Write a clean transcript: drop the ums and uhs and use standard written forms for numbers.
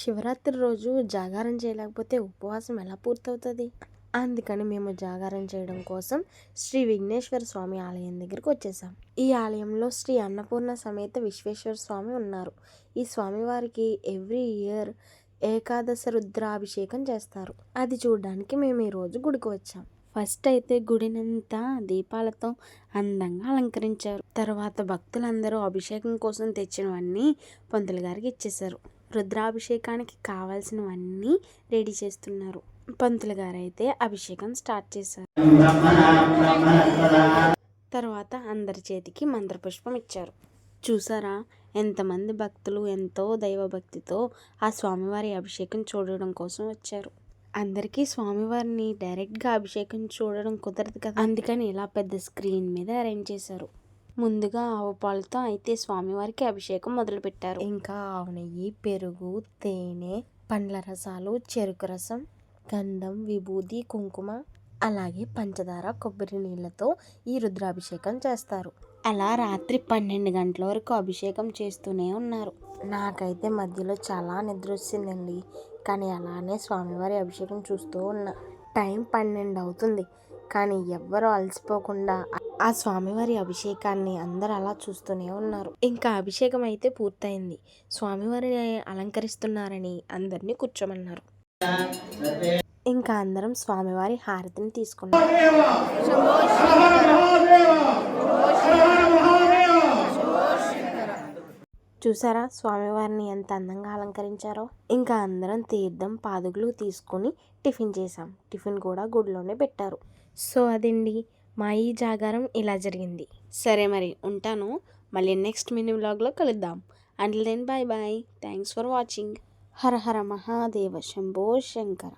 శివరాత్రి రోజు జాగారం చేయలేకపోతే ఉపవాసం ఎలా పూర్తవుతుంది? అందుకని మేము జాగారం చేయడం కోసం శ్రీ విఘ్నేశ్వర స్వామి ఆలయం దగ్గరికి వచ్చేసాం. ఈ ఆలయంలో శ్రీ అన్నపూర్ణ సమేత విశ్వేశ్వర స్వామి ఉన్నారు. ఈ స్వామివారికి ఎవ్రీ ఇయర్ ఏకాదశ రుద్రాభిషేకం చేస్తారు. అది చూడడానికి మేము ఈరోజు గుడికి వచ్చాం. ఫస్ట్ అయితే గుడినంతా దీపాలతో అందంగా అలంకరించారు. తర్వాత భక్తులందరూ అభిషేకం కోసం తెచ్చినవన్నీ పంతులు గారికి ఇచ్చేశారు. రుద్రాభిషేకానికి కావాల్సినవన్నీ రెడీ చేస్తున్నారు. పంతులు గారు అయితే అభిషేకం స్టార్ట్ చేశారు. తర్వాత అందరి చేతికి మంత్రపుష్పం ఇచ్చారు. చూసారా, ఎంతమంది భక్తులు ఎంతో దైవభక్తితో ఆ స్వామివారి అభిషేకం చూడడం కోసం వచ్చారు. అందరికీ స్వామివారిని డైరెక్ట్గా అభిషేకం చూడడం కుదరదు కదా, అందుకని ఇలా పెద్ద స్క్రీన్ మీద అరేంజ్ చేశారు. ముందుగా ఆవు పాలతో అయితే స్వామివారికి అభిషేకం మొదలుపెట్టారు. ఇంకా ఆవు నెయ్యి, పెరుగు, తేనె, పండ్ల రసాలు, చెరుకు రసం, గంధం, విభూది, కుంకుమ, అలాగే పంచదార, కొబ్బరి నీళ్ళతో ఈ రుద్రాభిషేకం చేస్తారు. అలా రాత్రి 12 గంటల వరకు అభిషేకం చేస్తూనే ఉన్నారు. నాకైతే మధ్యలో చాలా నిద్ర వచ్చిందండి. కానీ అలానే స్వామివారి అభిషేకం చూస్తూ ఉన్నా. టైం 12 అవుతుంది, కానీ ఎవ్వరూ అలసిపోకుండా ఆ స్వామివారి అభిషేకాన్ని అందరూ అలా చూస్తూనే ఉన్నారు. ఇంకా అభిషేకం అయితే పూర్తయింది. స్వామివారిని అలంకరిస్తున్నారని అందరినీ కూర్చోమన్నారు. ఇంకా అందరం స్వామివారి హారతిని తీసుకున్నాం. చూసారా స్వామివారిని ఎంత అందంగా అలంకరించారో. ఇంకా అందరం తీర్థం, పాదుగులు తీసుకొని టిఫిన్ చేసాం. టిఫిన్ కూడా గుడిలోనే పెట్టారు. సో అదండి, మా ఈ జాగారం ఇలా జరిగింది. సరే మరి ఉంటాను. మళ్ళీ నెక్స్ట్ మినీ వ్లాగ్లో కలుద్దాం. Until then bye bye. Thanks for watching. Hara Hara Mahadeva, Shambho Shankara.